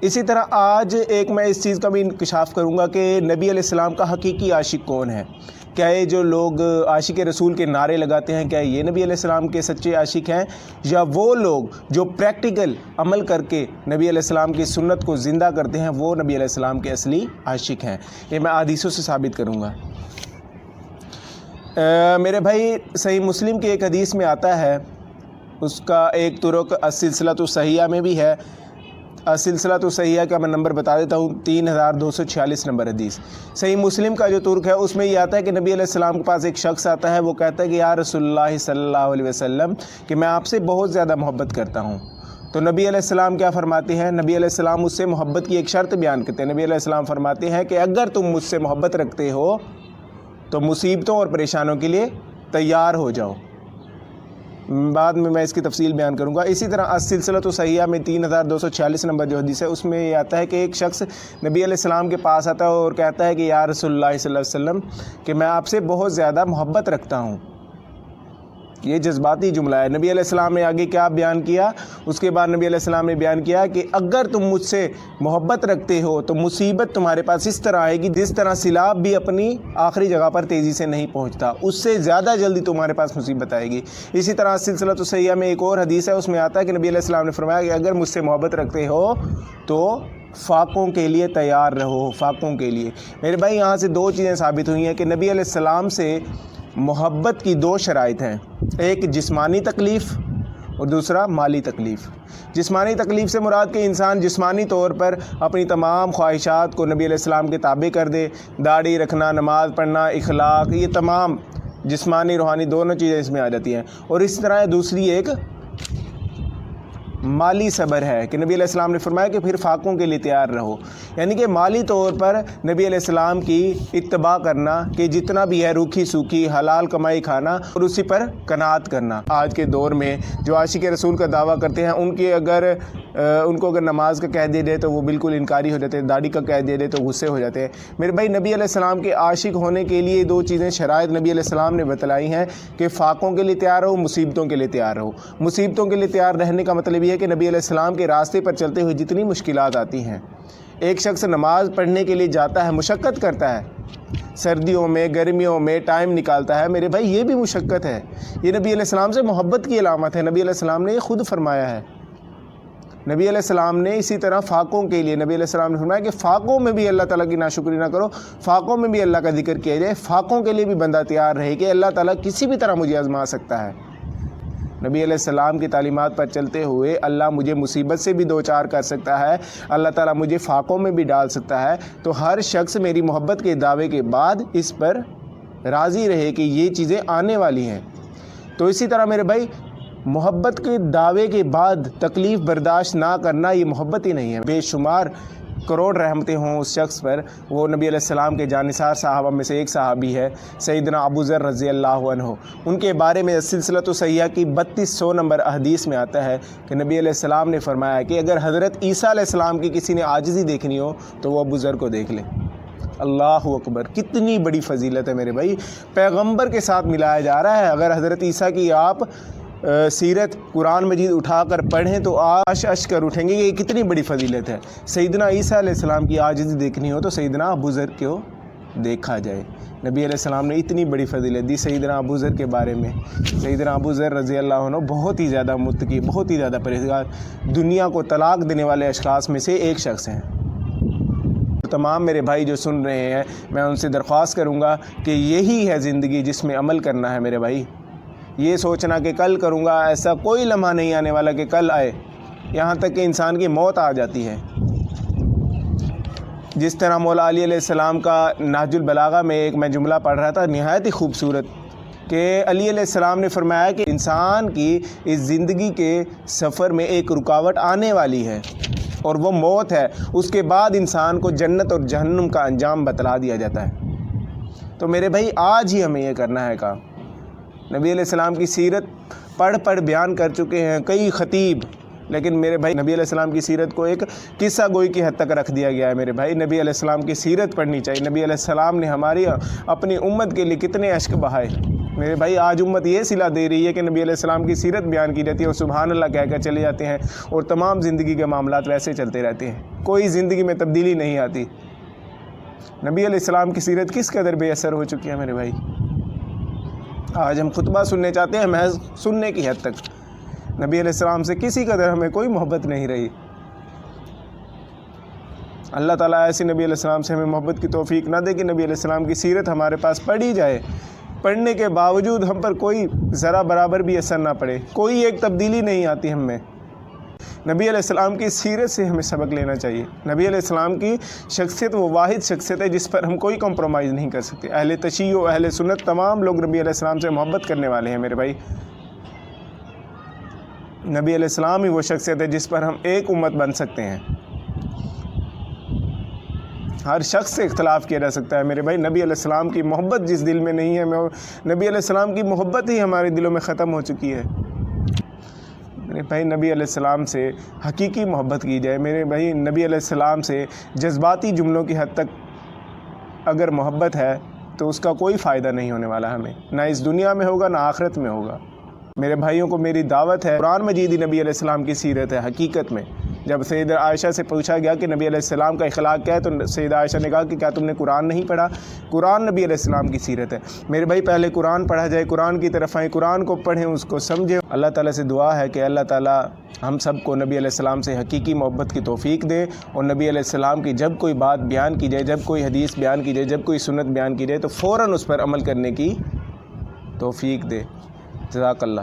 اسی طرح آج ایک میں اس چیز کا بھی انکشاف کروں گا کہ نبی علیہ السلام کا حقیقی عاشق کون ہے۔ کیا یہ جو لوگ عاشق رسول کے نعرے لگاتے ہیں، کیا یہ نبی علیہ السلام کے سچے عاشق ہیں، یا وہ لوگ جو پریکٹیکل عمل کر کے نبی علیہ السلام کی سنت کو زندہ کرتے ہیں وہ نبی علیہ السلام کے اصلی عاشق ہیں؟ یہ میں حدیثوں سے ثابت کروں گا۔ میرے بھائی صحیح مسلم کی ایک حدیث میں آتا ہے، اس کا ایک طرق السلسلۃ الصحیحہ میں بھی ہے۔ السلسلۃ الصحیحہ کا میں نمبر بتا دیتا ہوں، 3246 نمبر حدیث۔ صحیح مسلم کا جو طرق ہے اس میں یہ آتا ہے کہ نبی علیہ السلام کے پاس ایک شخص آتا ہے، وہ کہتا ہے کہ یا رسول اللہ صلی اللہ علیہ وسلم کہ میں آپ سے بہت زیادہ محبت کرتا ہوں۔ تو نبی علیہ السلام کیا فرماتے ہیں؟ نبی علیہ السلام اس سے محبت کی ایک شرط بیان کرتے ہیں۔ نبی علیہ السلام فرماتے ہیں کہ اگر تم مجھ سے محبت رکھتے ہو تو مصیبتوں اور پریشانوں کے لیے تیار ہو جاؤ۔ بعد میں اس کی تفصیل بیان کروں گا۔ اسی طرح السلسلۃ الصحیحہ میں 3246 نمبر جو حدیث ہے اس میں یہ آتا ہے کہ ایک شخص نبی علیہ السلام کے پاس آتا ہے اور کہتا ہے کہ یا رسول اللہ صلی اللہ علیہ وسلم کہ میں آپ سے بہت زیادہ محبت رکھتا ہوں۔ یہ جذباتی جملہ ہے۔ نبی علیہ السلام نے آگے کیا بیان کیا؟ اس کے بعد نبی علیہ السلام نے بیان کیا کہ اگر تم مجھ سے محبت رکھتے ہو تو مصیبت تمہارے پاس اس طرح آئے گی جس طرح سیلاب بھی اپنی آخری جگہ پر تیزی سے نہیں پہنچتا، اس سے زیادہ جلدی تمہارے پاس مصیبت آئے گی۔ اسی طرح سلسلۃ الصحیحہ میں ایک اور حدیث ہے، اس میں آتا ہے کہ نبی علیہ السلام نے فرمایا کہ اگر مجھ سے محبت رکھتے ہو تو فاقوں کے لیے تیار رہو، فاقوں کے لیے۔ میرے بھائی یہاں سے دو چیزیں ثابت ہوئی ہیں کہ نبی علیہ السلام سے محبت کی دو شرائط ہیں، ایک جسمانی تکلیف اور دوسرا مالی تکلیف۔ جسمانی تکلیف سے مراد کہ انسان جسمانی طور پر اپنی تمام خواہشات کو نبی علیہ السلام کے تابع کر دے، داڑھی رکھنا، نماز پڑھنا، اخلاق، یہ تمام جسمانی روحانی دونوں چیزیں اس میں آ جاتی ہیں۔ اور اس طرح دوسری ایک مالی صبر ہے کہ نبی علیہ السلام نے فرمایا کہ پھر فاقوں کے لیے تیار رہو، یعنی کہ مالی طور پر نبی علیہ السلام کی اتباع کرنا کہ جتنا بھی ہے روکھی سوکھی حلال کمائی کھانا اور اسی پر قناعت کرنا۔ آج کے دور میں جو عاشق رسول کا دعویٰ کرتے ہیں ان کو اگر نماز کا کہہ دے دے تو وہ بالکل انکاری ہو جاتے ہیں، داڑھی کا کہہ دے دے تو غصے ہو جاتے ہیں۔ میرے بھائی نبی علیہ السلام کے عاشق ہونے کے لیے دو چیزیں شرائط نبی علیہ السلام نے بتلائی ہیں کہ فاقوں کے لیے تیار رہو، مصیبتوں کے لیے تیار رہو۔ مصیبتوں کے لیے تیار رہنے کا مطلب یہ ہے کہ نبی علیہ السلام کے راستے پر چلتے ہوئے جتنی مشکلات آتی ہیں، ایک شخص نماز پڑھنے کے لیے جاتا ہے، مشقت کرتا ہے، سردیوں میں گرمیوں میں ٹائم نکالتا ہے، میرے بھائی یہ بھی مشقت ہے۔ یہ نبی علیہ السلام سے محبت کی علامت ہے، نبی علیہ السلام نے یہ خود فرمایا ہے۔ نبی علیہ السلام نے اسی طرح فاقوں کے لیے نبی علیہ السلام نے فرمایا کہ فاقوں میں بھی اللہ تعالیٰ کی ناشکری نہ کرو، فاقوں میں بھی اللہ کا ذکر کیا جائے، فاقوں کے لیے بھی بندہ تیار رہے کہ اللہ تعالیٰ کسی بھی طرح مجھے آزما سکتا ہے۔ نبی علیہ السلام کی تعلیمات پر چلتے ہوئے اللہ مجھے مصیبت سے بھی دوچار کر سکتا ہے، اللہ تعالیٰ مجھے فاقوں میں بھی ڈال سکتا ہے، تو ہر شخص میری محبت کے دعوے کے بعد اس پر راضی رہے کہ یہ چیزیں آنے والی ہیں۔ تو اسی طرح میرے بھائی محبت کے دعوے کے بعد تکلیف برداشت نہ کرنا یہ محبت ہی نہیں ہے۔ بے شمار کروڑ رحمتیں ہوں اس شخص پر، وہ نبی علیہ السلام کے جانثار صحابہ میں سے ایک صحابی ہے سیدنا ابو ذر رضی اللہ عنہ۔ ان کے بارے میں سلسلۃ الصحیحہ کی 3200 نمبر حدیث میں آتا ہے کہ نبی علیہ السلام نے فرمایا کہ اگر حضرت عیسیٰ علیہ السلام کی کسی نے عاجزی دیکھنی ہو تو وہ ابو ذر کو دیکھ لے۔ اللہ اکبر، کتنی بڑی فضیلت ہے میرے بھائی، پیغمبر کے ساتھ ملایا جا رہا ہے۔ اگر حضرت عیسیٰ کی آپ سیرت قرآن مجید اٹھا کر پڑھیں تو آش اش کر اٹھیں گے، یہ کتنی بڑی فضیلت ہے۔ سیدنا عیسیٰ علیہ السلام کی عاجزی دیکھنی ہو تو سیدنا ابو ذر کو دیکھا جائے۔ نبی علیہ السلام نے اتنی بڑی فضیلت دی سیدنا ابو ذر کے بارے میں۔ سیدنا ابو ذر رضی اللہ عنہ بہت ہی زیادہ متقی، بہت ہی زیادہ پرہیزگار، دنیا کو طلاق دینے والے اشخاص میں سے ایک شخص ہیں۔ تمام میرے بھائی جو سن رہے ہیں میں ان سے درخواست کروں گا کہ یہی ہے زندگی جس میں عمل کرنا ہے میرے بھائی۔ یہ سوچنا کہ کل کروں گا، ایسا کوئی لمحہ نہیں آنے والا کہ کل آئے، یہاں تک کہ انسان کی موت آ جاتی ہے۔ جس طرح مولا علی علیہ السلام کا نہج البلاغہ میں ایک میں جملہ پڑھ رہا تھا نہایت ہی خوبصورت، کہ علی علیہ السلام نے فرمایا کہ انسان کی اس زندگی کے سفر میں ایک رکاوٹ آنے والی ہے اور وہ موت ہے، اس کے بعد انسان کو جنت اور جہنم کا انجام بتلا دیا جاتا ہے۔ تو میرے بھائی آج ہی ہمیں یہ کرنا ہے کام۔ نبی علیہ السلام کی سیرت پڑھ بیان کر چکے ہیں کئی خطیب، لیکن میرے بھائی نبی علیہ السلام کی سیرت کو ایک قصہ گوئی کی حد تک رکھ دیا گیا ہے۔ میرے بھائی نبی علیہ السلام کی سیرت پڑھنی چاہیے۔ نبی علیہ السلام نے ہماری اپنی امت کے لیے کتنے اشک بہائے، میرے بھائی آج امت یہ صلہ دے رہی ہے کہ نبی علیہ السلام کی سیرت بیان کی جاتی ہے اور سبحان اللہ کہہ کر چلے جاتے ہیں اور تمام زندگی کے معاملات ویسے چلتے رہتے ہیں، کوئی زندگی میں تبدیلی نہیں آتی۔ نبی علیہ السلام کی سیرت کس قدر بے اثر ہو چکی ہے میرے بھائی۔ آج ہم خطبہ سننے چاہتے ہیں محض سننے کی حد تک، نبی علیہ السلام سے کسی قدر ہمیں کوئی محبت نہیں رہی۔ اللہ تعالیٰ ایسے نبی علیہ السلام سے ہمیں محبت کی توفیق نہ دے کہ نبی علیہ السلام کی سیرت ہمارے پاس پڑھی جائے، پڑھنے کے باوجود ہم پر کوئی ذرا برابر بھی اثر نہ پڑے، کوئی ایک تبدیلی نہیں آتی ہم میں۔ نبی علیہ السلام کی سیرت سے ہمیں سبق لینا چاہیے۔ نبی علیہ السلام کی شخصیت وہ واحد شخصیت ہے جس پر ہم کوئی کمپرومائز نہیں کر سکتے۔ اہل تشیع و اہل سنت تمام لوگ نبی علیہ السلام سے محبت کرنے والے ہیں میرے بھائی۔ نبی علیہ السلام ہی وہ شخصیت ہے جس پر ہم ایک امت بن سکتے ہیں۔ ہر شخص سے اختلاف کیا جا سکتا ہے میرے بھائی، نبی علیہ السلام کی محبت جس دل میں نہیں ہے، نبی علیہ السلام کی محبت ہی ہمارے دلوں میں ختم ہو چکی ہے۔ میرے بھائی نبی علیہ السلام سے حقیقی محبت کی جائے میرے بھائی، نبی علیہ السلام سے جذباتی جملوں کی حد تک اگر محبت ہے تو اس کا کوئی فائدہ نہیں ہونے والا ہمیں، نہ اس دنیا میں ہوگا نہ آخرت میں ہوگا۔ میرے بھائیوں کو میری دعوت ہے، قرآن مجید ہی نبی علیہ السلام کی سیرت ہے حقیقت میں۔ جب سیدہ عائشہ سے پوچھا گیا کہ نبی علیہ السلام کا اخلاق کیا ہے تو سیدہ عائشہ نے کہا کہ کیا تم نے قرآن نہیں پڑھا؟ قرآن نبی علیہ السلام کی سیرت ہے میرے بھائی۔ پہلے قرآن پڑھا جائے، قرآن کی طرف آئیں، قرآن کو پڑھیں، اس کو سمجھیں۔ اللہ تعالیٰ سے دعا ہے کہ اللہ تعالیٰ ہم سب کو نبی علیہ السلام سے حقیقی محبت کی توفیق دے، اور نبی علیہ السلام کی جب کوئی بات بیان کی جائے، جب کوئی حدیث بیان کی جائے، جب کوئی سنت بیان کی جائے تو فوراً اس پر عمل کرنے کی توفیق دے۔ جزاک اللہ۔